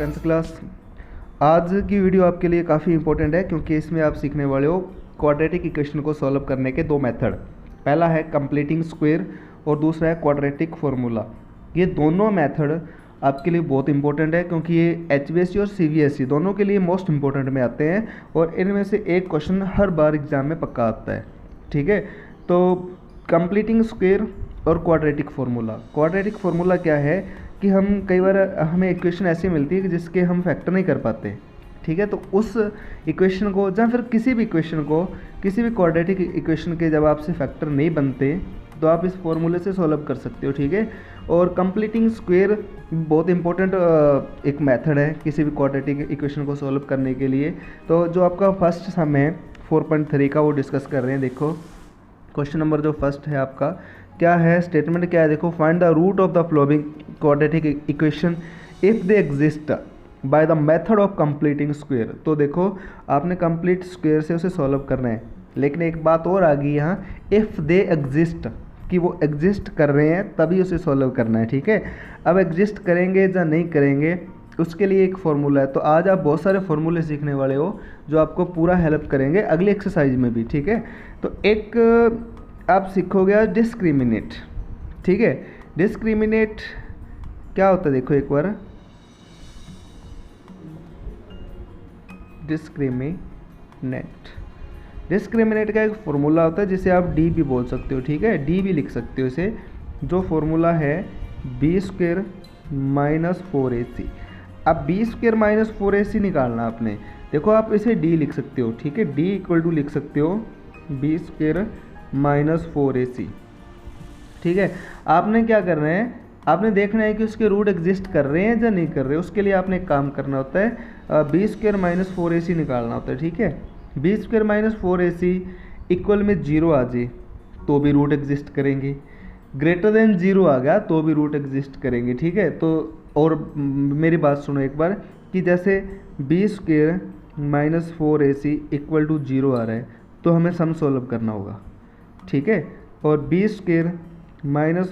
Tenth class. आज की video आपके लिए काफ़ी इंपॉर्टेंट है क्योंकि इसमें आप सीखने वाले हो क्वाड्रेटिक इक्वेशन को सॉल्व करने के दो मेथड। पहला है कंप्लीटिंग स्क्वायर और दूसरा है क्वाड्रेटिक फार्मूला। ये दोनों मेथड आपके लिए बहुत इंपॉर्टेंट है क्योंकि ये HBSC और CBSE दोनों के लिए मोस्ट इंपॉर्टेंट में आते हैं और इनमें से एक क्वेश्चन हर बार एग्जाम में पक्का आता है। ठीक है, तो कंप्लीटिंग स्क्वायर और क्वाड्रेटिक फार्मूला। क्वाड्रेटिक फार्मूला क्या है कि हम कई बार हमें इक्वेशन ऐसी मिलती है कि जिसके हम फैक्टर नहीं कर पाते। ठीक है, तो उस इक्वेशन को या फिर किसी भी इक्वेशन को, किसी भी क्वाड्रेटिक इक्वेशन के जब आपसे फैक्टर नहीं बनते तो आप इस फॉर्मूले से सॉल्व कर सकते हो। ठीक है, और कंप्लीटिंग स्क्वायर बहुत इंपॉर्टेंट एक मेथड है किसी भी क्वाड्रेटिक इक्वेशन को सॉल्व करने के लिए। तो जो आपका फर्स्ट सम है 4.3 का वो डिस्कस कर रहे हैं। देखो क्वेश्चन नंबर जो फर्स्ट है आपका क्या है, स्टेटमेंट क्या है, देखो find the root of the flowing quadratic equation if they exist by the method of completing square. तो देखो आपने कंप्लीट स्क्वायर से उसे सॉल्व करना है, लेकिन एक बात और आ गई यहाँ, इफ़ दे एग्जिस्ट, कि वो एग्जिस्ट कर रहे हैं तभी उसे सॉल्व करना है। ठीक है, अब एग्जिस्ट करेंगे या नहीं करेंगे उसके लिए एक फार्मूला है। तो आज आप बहुत सारे फार्मूले सीखने वाले हो जो आपको पूरा हेल्प करेंगे अगली एक्सरसाइज में भी। ठीक है, तो एक आप सीखोगे डिस्क्रिमिनेट। ठीक है, डिस्क्रिमिनेट क्या होता है, देखो एक बार, डिस्क्रिमिनेट का एक फॉर्मूला होता है जिसे आप डी भी बोल सकते हो। ठीक है, डी भी लिख सकते हो इसे, जो फॉर्मूला है b² - 4ac। अब b² - 4ac निकालना आपने, देखो आप इसे d लिख सकते हो। ठीक है, d = लिख सकते हो b² - 4ac। ठीक है, आपने क्या करना है, आपने देखना है कि उसके रूट एग्जिस्ट कर रहे हैं या नहीं कर रहे। उसके लिए आपने एक काम करना होता है, b² - 4ac निकालना होता है। ठीक है, b² - 4ac इक्वल में 0 आ जाए तो भी रूट एग्जिस्ट करेंगे, ग्रेटर देन 0 आ गया तो भी रूट एग्जिस्ट करेंगे। ठीक है, तो और मेरी बात सुनो एक बार कि जैसे b² - 4ac = 0 आ रहा है तो हमें सम सॉल्व करना होगा। ठीक है, और b² -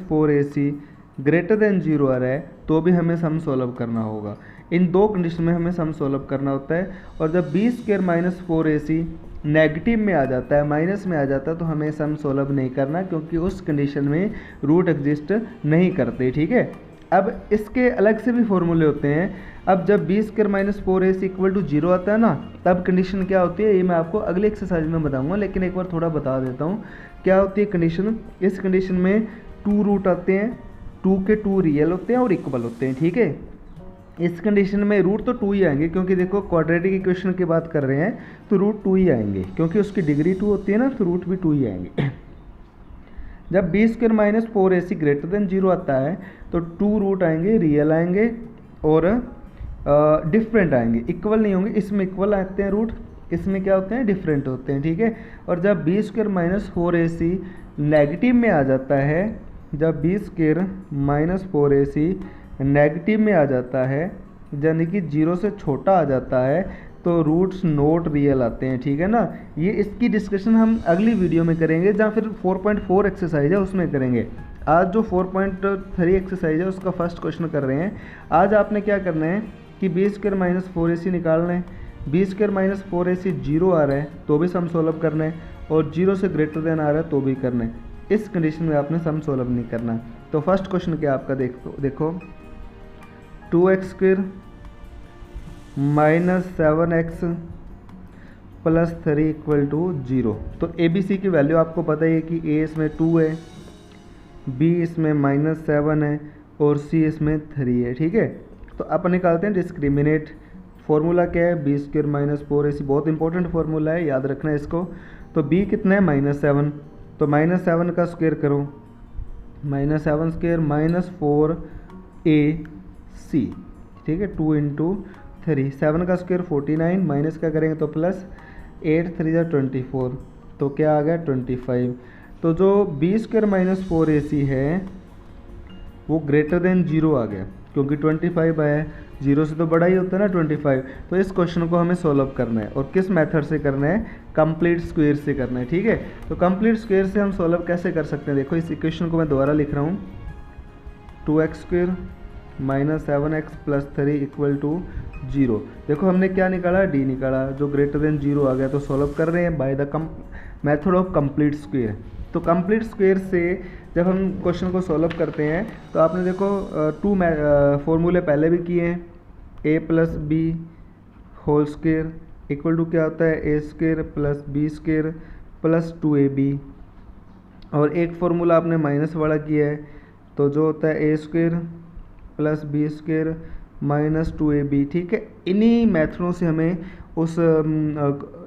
4ac ग्रेटर देन 0 आ रहा है तो भी हमें सम सॉल्व करना होगा। इन दो कंडीशन में हमें सम सॉल्व करना होता है। और जब b² - 4ac नेगेटिव में आ जाता है, माइनस में आ जाता है, तो हमें सम सॉल्व नहीं करना क्योंकि उस कंडीशन में रूट एग्जिस्ट नहीं करते। ठीक है, अब इसके अलग से भी फॉर्मूले होते हैं। अब जब b² - 4ac = 0 आता है ना, तब कंडीशन क्या होती है ये मैं आपको अगले एक्सरसाइज में बताऊंगा, लेकिन एक बार थोड़ा बता देता हूँ क्या होती है कंडीशन। इस कंडीशन में 2 रूट आते हैं, 2 के 2 रियल होते हैं और इक्वल होते हैं। ठीक है, इस कंडीशन में रूट तो 2 ही आएंगे क्योंकि देखो क्वाड्रेटिक इक्वेशन की बात कर रहे हैं तो रूट 2 ही आएंगे क्योंकि उसकी डिग्री 2 होती है ना, तो रूट भी 2 ही आएंगे। जब b² - 4ac ग्रेटर देन 0 आता है तो 2 रूट आएंगे, रियल आएंगे और डिफरेंट आएंगे, इक्वल नहीं होंगे। इसमें इक्वल आते हैं रूट, इसमें क्या होते हैं, डिफरेंट होते हैं। ठीक है, और जब b² - 4ac नेगेटिव में आ जाता है, जब b² - 4ac नेगेटिव में आ जाता है यानी कि 0 से छोटा आ जाता है तो रूट्स नॉट रियल आते हैं। ठीक है ना, ये इसकी डिस्कशन हम अगली वीडियो में करेंगे या फिर 4.4 एक्सरसाइज है उसमें करेंगे। आज जो 4.3 एक्सरसाइज है उसका फर्स्ट क्वेश्चन कर रहे हैं। आज आपने क्या करना है कि b² - 4ac निकालना है, b² - 4ac 0 आ रहा है तो भी सम सॉल्व करना है और 0 से ग्रेटर देन आ रहा है तो भी करना है। इस कंडीशन में आपने सम सॉल्व नहीं करना। तो फर्स्ट क्वेश्चन क्या आपका, देखो 2x² - 7x + 3 = 0। तो ABC की वैल्यू आपको पता ही है कि A इसमें 2 है, B इसमें -7 है और C इसमें 3 है। ठीक है, तो अपन निकालते हैं डिस्क्रिमिनेट। फॉर्मूला क्या है, b² - 4ac, बहुत इंपॉर्टेंट फार्मूला है, याद रखना है इसको। तो B कितना है, -7, तो -7 का स्क्वायर करो, -7² - 4ac। ठीक है, 2 × 3, 7 का स्क्वायर 49, माइनस क्या करेंगे तो प्लस, 8 3 = 24, तो क्या आ गया 25। तो जो b² - 4ac है वो ग्रेटर देन 0 आ गया क्योंकि 25 आया है, 0 से तो बड़ा ही होता है ना 25। तो इस क्वेश्चन को हमें सॉल्व करना है और किस मेथड से करना है, कंप्लीट स्क्वायर से करना है। ठीक है, तो कंप्लीट स्क्वायर से हम सॉल्व कैसे कर सकते हैं, देखो इस इक्वेशन को मैं दोबारा लिख रहा हूँ, 2x² -7x + 3 = 0। देखो हमने क्या निकाला, डी निकाला, जो ग्रेटर देन 0 आ गया। तो सॉल्व कर रहे हैं bye the method of complete square. तो कंप्लीट स्क्वायर से जब हम क्वेश्चन को सॉल्व करते हैं तो आपने देखो टू फॉर्मूले पहले भी किए हैं। a+b whole square equal to क्या होता है, a² + b² + 2ab, और एक फार्मूला आपने माइनस वाला किया है तो जो होता है a² + b² - 2ab। ठीक है, इन्हीं मेथडों से हमें उस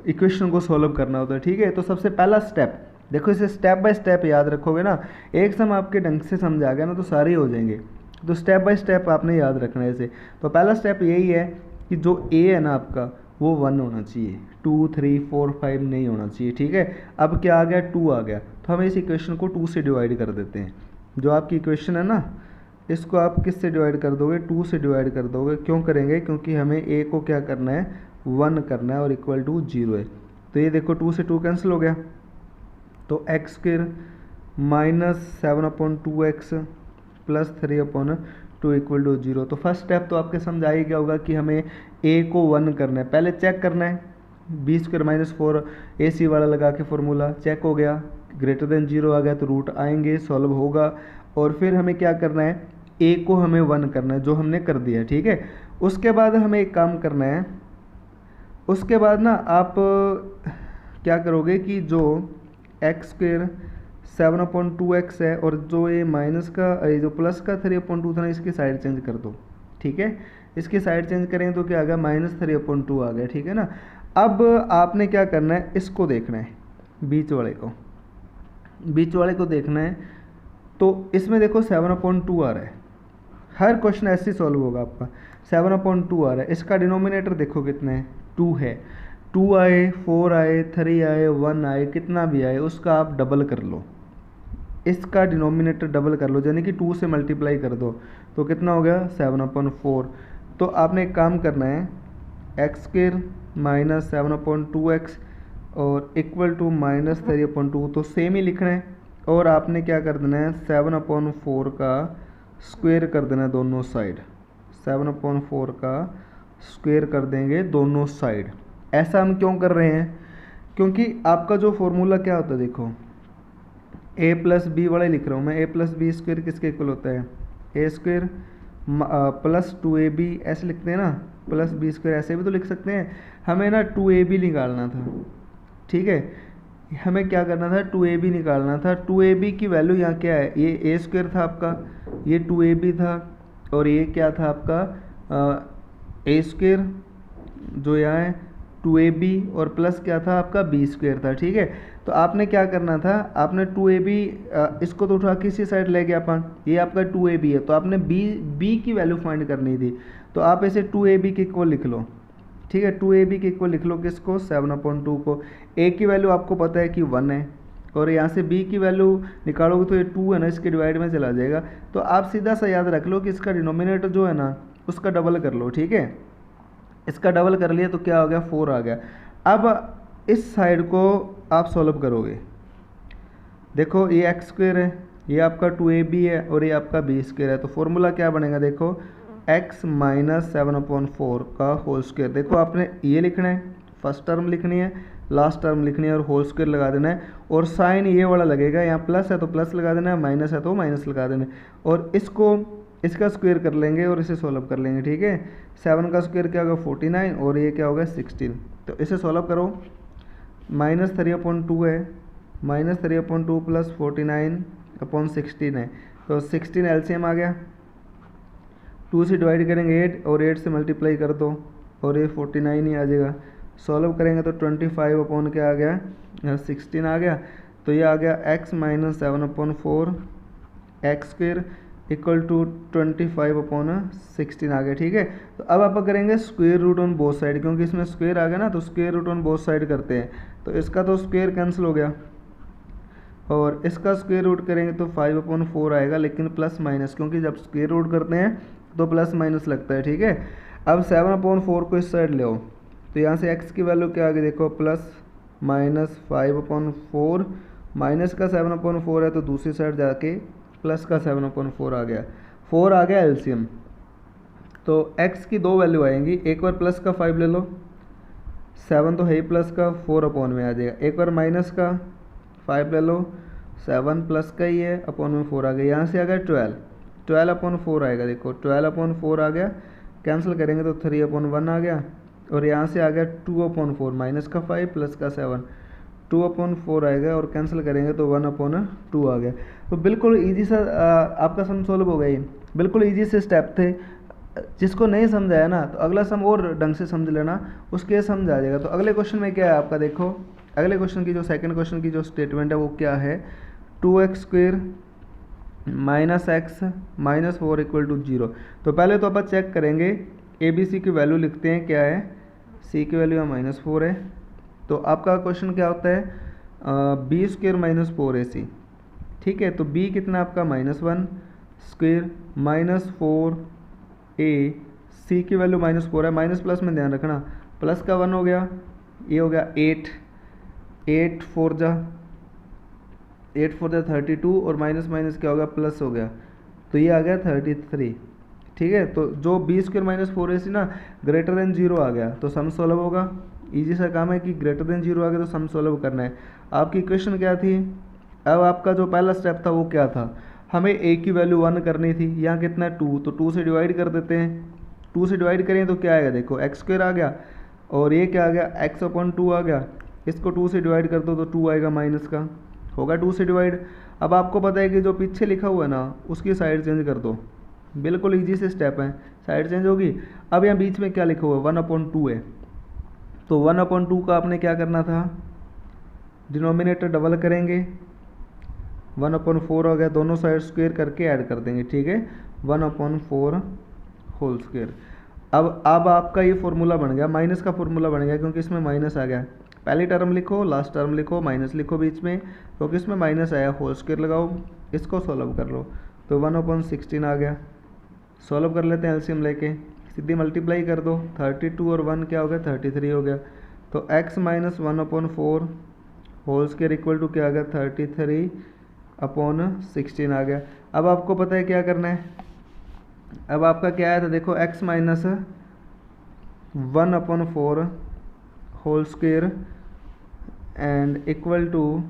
इक्वेशन को सॉल्व करना होता है। ठीक है, तो सबसे पहला स्टेप देखो, इसे स्टेप बाय स्टेप याद रखोगे ना, एक सम आपके ढंग से समझ आ गया ना तो सारे हो जाएंगे। तो स्टेप बाय स्टेप आपने याद रखना है इसे। तो पहला स्टेप यही है कि जो ए है ना आपका वो 1 होना चाहिए, 2 3 4 5 नहीं होना चाहिए। ठीक है, अब क्या आ गया, 2 आ गया, तो हम इस इक्वेशन को 2 से डिवाइड कर देते हैं। जो आपकी इक्वेशन है ना, इसको आप किस से डिवाइड कर दोगे, 2 से डिवाइड कर दोगे। क्यों करेंगे, क्योंकि हमें ए को क्या करना है, 1 करना है और इक्वल टू 0 है। तो ये देखो 2 से 2 कैंसिल हो गया, तो x² - 7/2x + 3/2 = 0। तो फर्स्ट स्टेप तो आपके समझ आ ही गया होगा कि हमें a को 1 करना है। पहले चेक करना है, b² - 4 ac वाला लगा के फॉर्मूला चेक हो गया, ग्रेटर देन 0 आ गया तो रूट आएंगे, सॉल्व होगा। और फिर हमें क्या करना है, a को हमें 1 करना है, जो हमने कर दिया। ठीक है, उसके बाद हमें एक काम करना है, उसके बाद ना आप क्या करोगे कि जो x² 7/2x है और जो ये माइनस का जो प्लस का 3/2 था ना, इसकी साइड चेंज कर दो। ठीक है, इसकी साइड चेंज करें तो क्या आ गया, -3/2 आ गया। ठीक है ना, अब आपने क्या करना है, इसको देखना है, बीच वाले को देखना है। तो इसमें देखो 7/2 आ रहा है, हर क्वेश्चन ऐसे ही सॉल्व होगा आपका। 7/2 आ रहा है, इसका डिनोमिनेटर देखो कितना है, 2 है। 2 आए, 4 आए, 3 आए, 1 आए, कितना भी आए उसका आप डबल कर लो, इसका डिनोमिनेटर डबल कर लो, यानी कि 2 से मल्टीप्लाई कर दो तो कितना हो गया, 7/4। तो आपने एक काम करना है, x² - 7/2x और इक्वल टू -3/2, तो सेम ही लिखना है। और आपने क्या कर देना है, 7/4 का स्क्वायर कर देना है दोनों साइड, 7/4 का स्क्वायर कर देंगे दोनों साइड। ऐसा हम क्यों कर रहे हैं, क्योंकि आपका जो फॉर्मूला क्या होता है, देखो a + b वाला लिख रहा हूँ मैं, a + b² किसके इक्वल होता है, a² + 2ab, ऐसे लिखते हैं ना, + b² ऐसे भी तो लिख सकते हैं। हमें ना 2ab निकालना था। ठीक है, हमें क्या करना था, 2ab निकालना था। 2ab की वैल्यू यहाँ क्या है, ये a² था आपका, ये 2ab था, और ये क्या था आपका a² जो यहाँ है 2ab, और प्लस क्या था आपका b² था। ठीक है, तो आपने क्या करना था, आपने 2ab इसको तो उठा किसी साइड ले गया अपन, ये आपका 2ab है, तो आपने b की वैल्यू फाइंड करनी थी। तो आप इसे 2ab के इक्वल लिख लो। ठीक है, 2ab के इक्वल लिख लो किसको, 7/2 को। a की वैल्यू आपको पता है कि 1 है, और यहाँ से b की वैल्यू निकालोगे तो ये 2 है ना, इसके डिवाइड में चला जाएगा। तो आप सीधा सा याद रख लो कि इसका डिनोमिनेटर जो है ना उसका डबल कर लो। ठीक है, इसका डबल कर लिया तो क्या हो गया, 4 आ गया। अब इस साइड को आप सॉल्व करोगे, देखो ये x² है, ये आपका 2ab है, और ये आपका b² है। तो फॉर्मूला क्या बनेगा, देखो x - 7/4 का होल स्क्वायर। देखो आपने ये लिखना है, फर्स्ट टर्म लिखनी है, लास्ट टर्म लिखनी है, और होल स्क्वायर लगा देना है। और साइन ये वाला लगेगा, यहाँ प्लस है तो प्लस लगा देना है, माइनस है तो माइनस लगा देना है, और इसको इसका स्क्वायर कर लेंगे और इसे सॉल्व कर लेंगे। ठीक है, 7 का स्क्वायर क्या होगा, 49, और ये क्या होगा, 16। तो इसे सॉल्व करो, -3/2 है, -3/2 + 49/16 है, तो 16 एलसीएम आ गया। 2 से डिवाइड करेंगे 8, और 8 से मल्टीप्लाई कर दो, और ये 49 ही आ जाएगा। सॉल्व करेंगे तो 25 क्या आ गया, 16 आ गया। तो ये आ गया x - 7/4 x² इक्वल टू 25/16 आ गया। ठीक है, तो अब आप करेंगे square root on both side, क्योंकि इसमें स्क्वायर आ गया ना, तो square root on both side करते हैं। तो इसका तो स्क्वायर कैंसिल हो गया, और इसका स्क्वायर रूट करेंगे तो 5/4 आएगा, लेकिन प्लस माइनस, क्योंकि जब स्क्वायर रूट करते हैं तो प्लस माइनस लगता है। ठीक है, अब 7/4 को इस साइड ले आओ, तो यहाँ से x की वैल्यू क्या आ गई, देखो +-5/4, माइनस का 7/4 है तो दूसरी साइड जाके प्लस का 7/4 आ गया, 4 आ गया एलसीएम। तो x की दो वैल्यू आएंगी, एक बार प्लस का 5 ले लो, 7 तो है ही प्लस का, 4 अपॉन में आ जाएगा। एक बार माइनस का 5 ले लो, 7 प्लस का ही है, अपॉन में 4 आ गया। यहाँ से आ गया 12 अपॉन 4 आएगा, देखो 12 अपॉन 4 आ गया, कैंसिल करेंगे तो 3 अपॉन 1 आ गया। और यहाँ से आ गया 2 अपॉन 4, माइनस का 5 प्लस का 7, 2 अपॉन 4 आएगा, और कैंसिल करेंगे तो 1 अपॉन 2 आ गया। तो बिल्कुल ईजी सा आपका सम सॉल्व हो गया। ये बिल्कुल ईजी से स्टेप थे, जिसको नहीं समझाया ना तो अगला सम और ढंग से समझ लेना, उसके समझ आ जाएगा। तो अगले क्वेश्चन में क्या है आपका, देखो अगले क्वेश्चन की जो सेकंड क्वेश्चन की जो स्टेटमेंट है वो क्या है, 2x² minus x minus 4 equal to 0। तो पहले तो अपन चेक करेंगे, ए बी सी की वैल्यू लिखते हैं, क्या है, सी की वैल्यू -4 है। तो आपका क्वेश्चन क्या होता है, b² माइनस 4ac, ठीक है। तो b कितना आपका -1² माइनस 4a, c की वैल्यू -4 है, माइनस प्लस में ध्यान रखना, प्लस का 1 हो गया, ये हो गया 8 4 जा 32, और माइनस माइनस क्या हो गया, प्लस हो गया, तो ये आ गया 33, ठीक है। तो जो b² माइनस 4ac ना ग्रेटर देन 0 आ गया तो सम सॉल्व होगा। इजी सा काम है कि ग्रेटर देन 0 आ गया तो सम सॉल्व करना है। आपकी इक्वेशन क्या थी, अब आपका जो पहला स्टेप था वो क्या था, हमें a की वैल्यू 1 करनी थी, यहाँ कितना है 2, तो 2 से डिवाइड कर देते हैं। 2 से डिवाइड करें तो क्या आएगा, देखो x² आ गया, और ये क्या आ गया, x अपॉन 2 आ गया। इसको 2 से डिवाइड कर दो तो 2 आएगा, माइनस का होगा 2 से डिवाइड। अब आपको पता है कि जो पीछे लिखा हुआ है ना उसकी साइड चेंज कर दो, बिल्कुल इजी से स्टेप है, साइड चेंज होगी। अब यहाँ बीच में क्या लिखा हुआ है, 1/2 है, तो 1/2 का आपने क्या करना था, डिनोमिनेटर डबल करेंगे, 1/4 हो गया, दोनों साइड स्क्वायर करके ऐड कर देंगे, ठीक है, 1/4 होल स्क्वायर। अब आपका ये फॉर्मूला बन गया, माइनस का फॉर्मूला बन गया क्योंकि इसमें माइनस आ गया। पहली टर्म लिखो, लास्ट टर्म लिखो, माइनस लिखो बीच में, क्योंकि इसमें माइनस आया, होल स्क्वायर लगाओ, इसको सॉल्व कर लो, तो 1/16 आ गया। सॉल्व कर लेते हैं एलसीएम लेके, सीधी मल्टीप्लाई कर दो, 32 और 1 क्या हो गया, 33 हो गया। तो x minus 1/4 whole square equal to क्या आ गया, 33/16 आ गया। अब आपको पता है क्या करना है, अब आपका क्या आया था, देखो x minus 1/4 whole square and equal to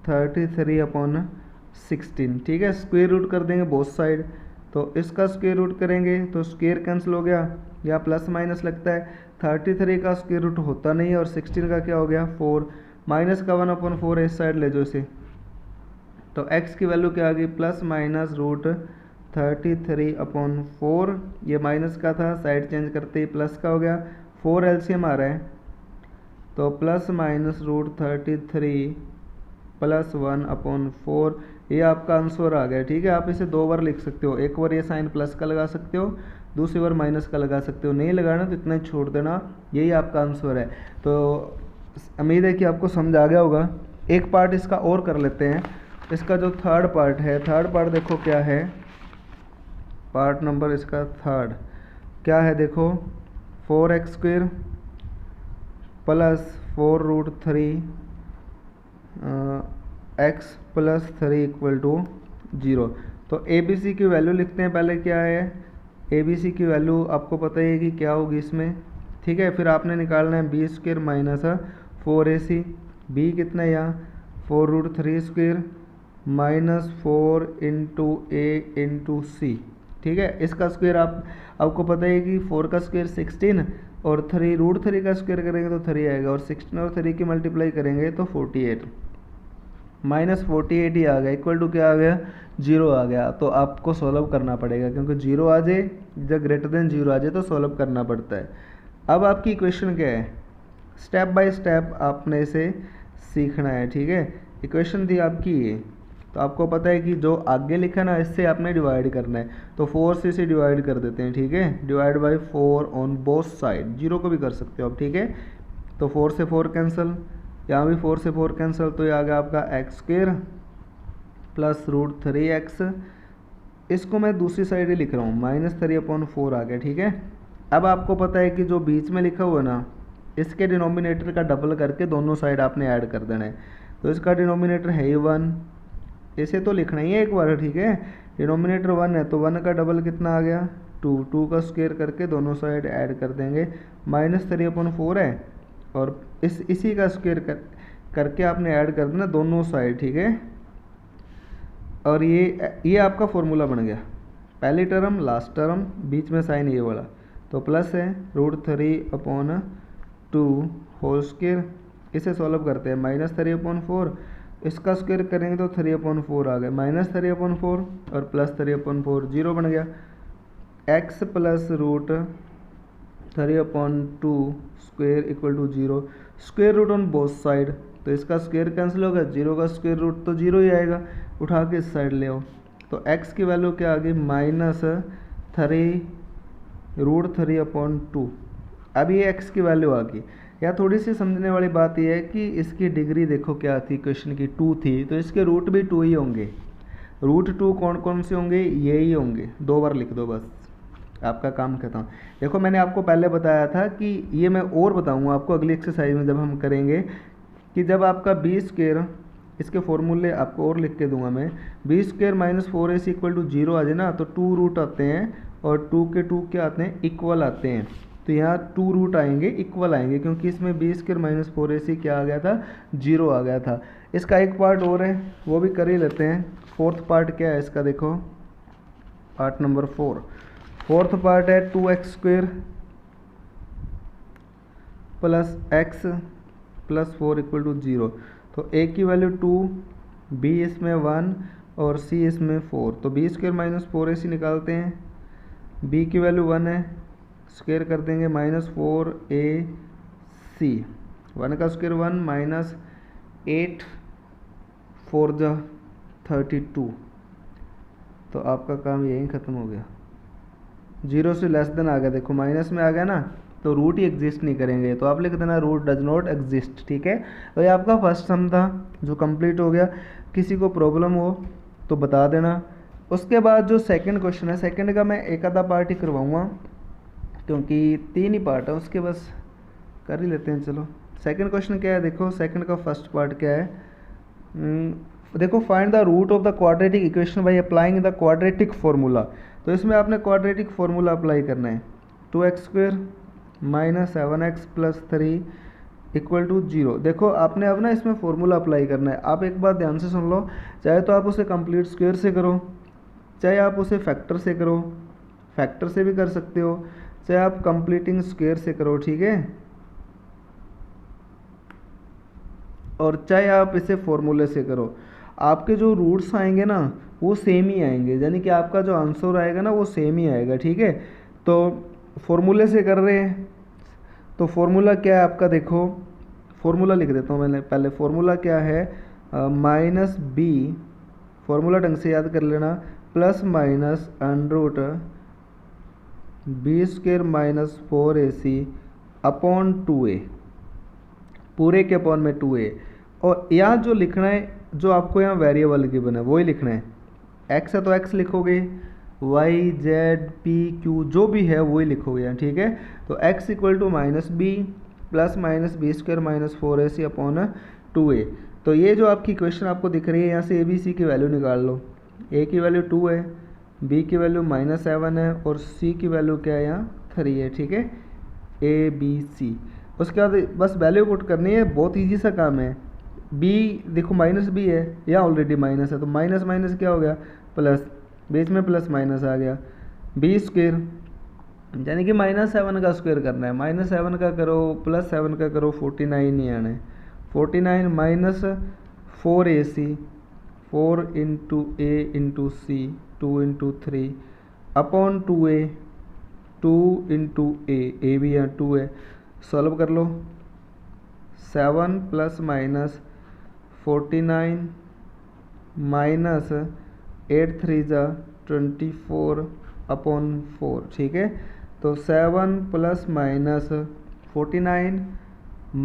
33/16, ठीक है। स्क्वायर रूट कर देंगे बोथ साइड, तो इसका स्क्वायर रूट करेंगे तो स्क्वायर कैंसिल हो गया, या प्लस माइनस लगता है, 33 का स्क्वायर रूट होता नहीं है, और 16 का क्या हो गया 4, माइनस का 1/4 इस साइड ले जाओ इसे, तो x की वैल्यू क्या आ गई, प्लस माइनस रूट 33/4, ये माइनस का था, साइड चेंज करते ही प्लस का हो गया, 4 एलसीएम आ रहा है, तो प्लस माइनस रूट 33 प्लस 1/4, ये आपका आंसर आ गया, ठीक है। आप इसे दो बार लिख सकते हो, एक बार ये साइन प्लस का लगा सकते हो, दूसरी बार माइनस का लगा सकते हो, नहीं लगाना तो इतना ही छोड़ देना, यही आपका आंसर है। तो उम्मीद है कि आपको समझ आ गया होगा। एक पार्ट इसका और कर लेते हैं, इसका जो थर्ड पार्ट है, थर्ड पार्ट देखो क्या है, पार्ट नंबर इसका थर्ड क्या है, देखो 4x² plus 4√3 x plus 3 equal to 0। तो ए बी सी की वैल्यू लिखते हैं, पहले क्या है, ए बी सी की वैल्यू आपको पता है कि क्या होगी इसमें, ठीक है। फिर आपने निकालना है b² माइनस 4ac, b कितना है यहाँ 4√3² माइनस 4 इंटू ए इंटू सी, ठीक है। इसका स्क्वायर आपको पता है कि 4 का स्क्वायर 16 और 3√3 का स्क्वायर करेंगे तो 3 आएगा, और 16 और 3 की मल्टीप्लाई करेंगे तो 48, माइनस 48 ही आ गया, इक्वल टू क्या आ गया 0 आ गया। तो आपको सॉल्व करना पड़ेगा, क्योंकि 0 आ जाए, जब ग्रेटर देन 0 आ जाए तो सॉल्व करना पड़ता है। अब आपकी इक्वेशन क्या है, स्टेप बाय स्टेप आपने इसे सीखना है, ठीक है। इक्वेशन थी आपकी ये, तो आपको पता है कि जो आगे लिखा ना इससे आपने डिवाइड करना है, तो 4 से इसे डिवाइड कर देते हैं, ठीक है। Divide by 4 on both side, 0 को भी कर सकते हो आप, ठीक है। तो 4 से 4 कैंसिल, यहाँ भी 4 से 4 कैंसिल, तो ये आ गया आपका x² प्लस √3x, इसको मैं दूसरी साइड ही लिख रहा हूँ, -3/4 आ गया, ठीक है। अब आपको पता है कि जो बीच में लिखा हुआ है ना, इसके डिनोमिनेटर का डबल करके दोनों साइड आपने ऐड कर देना है। तो इसका डिनोमिनेटर है ही 1, इसे तो लिखना ही है एक बार, ठीक है। डिनोमिनेटर 1 है तो 1 का डबल कितना आ गया टू का स्क्वायर करके दोनों साइड ऐड कर देंगे, -3/4 है, और इसी का स्क्वायर करके आपने ऐड कर देना दोनों साइड, ठीक है। और ये आपका फॉर्मूला बन गया, पहली टर्म लास्ट टर्म बीच में साइन ये वाला, तो प्लस है √3/2 होल स्क्वायर। इसे सॉल्व करते हैं, -3/4 इसका स्क्वायर करेंगे तो 3/4 आ गया, -3/4 और +3/4 0 बन गया। x plus √3/2 square equal to 0, square root on both side, तो इसका स्क्वायर कैंसिल होगा, 0 का स्क्वायर रूट तो 0 ही आएगा, उठा के इस साइड ले आओ, तो x की वैल्यू क्या आ गई, -3√3/2। अब ये x की वैल्यू आ गई। या थोड़ी सी समझने वाली बात यह है कि इसकी डिग्री देखो क्या थी, क्वेश्चन की 2 थी, तो इसके रूट भी 2 ही होंगे। √2 कौन कौन से होंगे, ये ही होंगे, 2 बार लिख दो बस, आपका काम खत्म। देखो मैंने आपको पहले बताया था कि ये मैं और बताऊंगा आपको अगली एक्सरसाइज में जब हम करेंगे, कि जब आपका b², इसके फॉर्मूले आपको और लिख के दूंगा मैं, b² - 4ac = 0 आ जाए ना, तो 2 रूट आते हैं, और 2 के 2 क्या आते हैं, इक्वल आते हैं, तो यहाँ 2 रूट आएंगे, इक्वल आएंगे, क्योंकि इसमें b² - 4ac क्या आ गया था, 0 आ गया था। इसका एक पार्ट और है, वो भी कर ही लेते हैं। फोर्थ पार्ट क्या है इसका, देखो पार्ट नंबर 4, फोर्थ पार्ट है 2x² plus x plus 4 equal to 0, तो a की वैल्यू 2, b इसमें 1 और c इसमें 4, तो b² - 4ac निकालते हैं, b की वैल्यू 1 है, स्क्वायर कर देंगे -4ac, 1 का स्क्वायर 1 -8 4 जा 32, तो आपका काम यहीं ख़त्म हो गया। 0 से लेस देन आ गया, देखो माइनस में आ गया ना, तो रूट ही एग्जिस्ट नहीं करेंगे, तो आप लिख देना रूट डज नॉट एग्जिस्ट, ठीक है। तो ये आपका फर्स्ट सम था जो कंप्लीट हो गया। किसी को प्रॉब्लम हो तो बता देना। उसके बाद जो सेकंड क्वेश्चन है, सेकंड का मैं एक आधा पार्ट ही करवाऊँगा, क्योंकि 3 ही पार्ट है, उसके बस कर ही लेते हैं। चलो सेकंड क्वेश्चन क्या है, देखो सेकंड का फर्स्ट पार्ट क्या है, देखो find the root of the quadratic equation by applying the quadratic formula. तो इसमें आपने क्वाड्रेटिक फार्मूला अप्लाई करना है, 2x² - 7x + 3 इक्वल टू 0। देखो आपने अब ना इसमें फार्मूला अप्लाई करना है। आप एक बात ध्यान से सुन लो, चाहे तो आप उसे कंप्लीट स्क्वायर से करो, चाहे आप उसे फैक्टर से करो, फैक्टर से भी कर सकते हो, चाहे आप कंप्लीटिंग स्क्वायर से करो, ठीक है, और चाहे आप इसे फॉर्मूले से करो। आपके जो रूट्स आएंगे ना वो सेम ही आएंगे, यानी कि आपका जो आंसर आएगा ना वो सेम ही आएगा, ठीक है। तो फॉर्मूले से कर रहे हैं, तो फॉर्मूला क्या है आपका, देखो फॉर्मूला लिख देता हूँ मैंने पहले। फॉर्मूला क्या है, -b, फॉर्मूला ढंग से याद कर लेना, +- b² - 4ac अपॉन 2a, पूरे के अपॉन में 2a, और यहाँ जो लिखना है, जो आपको यहाँ वेरिएबल गिवन है वही लिखना है। x है तो x लिखोगे, y z p q जो भी है वही लिखोगे यहाँ, ठीक है। तो x = -b + -b² - 4ac upon 2a। तो ये जो आपकी क्वेश्चन आपको दिख रही है, यहाँ से a b c की वैल्यू निकाल लो। a की वैल्यू 2 है, b की वैल्यू -7 है, और c की वैल्यू क्या है, यहाँ 3 है, ठीक है, a b c। उसके बाद बस वैल्यू पुट करनी है, बहुत ईजी सा काम है। b देखो -b है, यहाँ ऑलरेडी माइनस है, तो माइनस माइनस क्या हो गया, प्लस, बीच में प्लस माइनस आ गया, b², यानी कि -7 का स्क्वायर करना है, -7 का करो +7 का करो, 49 ही आना है, 49 - 4ac, 4 × a × c, 2 × 3 upon 2a, 2 × a भी यहाँ 2 है, सॉल्व कर लो। 7 ± 49 -8 3 जा 24 अपॉन 4, ठीक है। तो 7 ± 49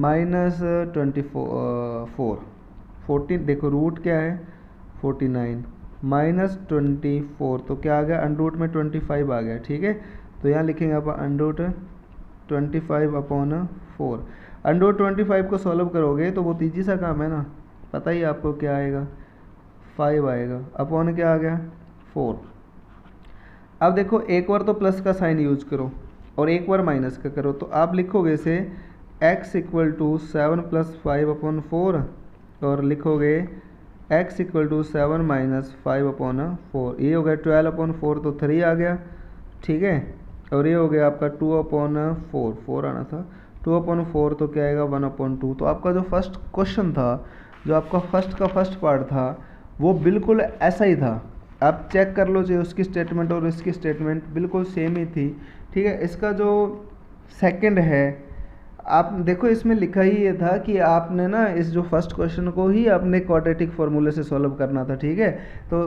-24 14, देखो रूट क्या है 49 -24, तो क्या आ गया, अंडरूट में 25 आ गया, ठीक है। तो यहाँ लिखेंगे आप √25 अपॉन 4। √25 को सॉल्व करोगे तो बहुत ईजी सा काम है ना, पता ही आपको क्या आएगा, 5 आएगा, अपॉन क्या आ गया 4। अब देखो एक बार तो प्लस का साइन यूज करो और एक बार माइनस का करो, तो आप लिखोगे इसे x इक्वल टू 7 + 5/4 और लिखोगे x इक्वल टू 7 - 5/4, ये हो गया 12/4 तो 3 आ गया, ठीक है। और ये हो गया आपका 2/4, 4 आना था, 2/4 तो क्या आएगा 1/2। तो आपका जो फर्स्ट क्वेश्चन था, जो आपका फर्स्ट का फर्स्ट पार्ट था, वो बिल्कुल ऐसा ही था। आप चेक कर लो, जो उसकी स्टेटमेंट और इसकी स्टेटमेंट बिल्कुल सेम ही थी, ठीक है। इसका जो सेकंड है, आप देखो इसमें लिखा ही ये था कि आपने ना इस जो फर्स्ट क्वेश्चन को ही आपने क्वाड्रेटिक फार्मूले से सॉल्व करना था, ठीक है। तो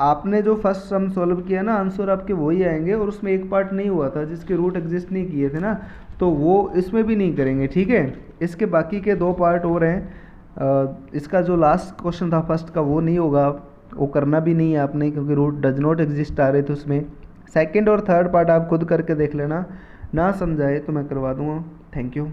आपने जो फर्स्ट सम सॉल्व किया ना, आंसर आपके वही आएंगे, और उसमें एक पार्ट नहीं हुआ था जिसके रूट एग्जिस्ट नहीं किए थे ना, तो वो इसमें भी नहीं करेंगे, ठीक है। इसके बाकी के 2 पार्ट और हैं। इसका जो लास्ट क्वेश्चन था फर्स्ट का, वो नहीं होगा, वो करना भी नहीं है आपने, क्योंकि रूट डज नॉट एग्जिस्ट आ रहे थे उसमें। सेकंड और थर्ड पार्ट आप खुद करके देख लेना, ना समझाए तो मैं करवा दूंगा। Thank you.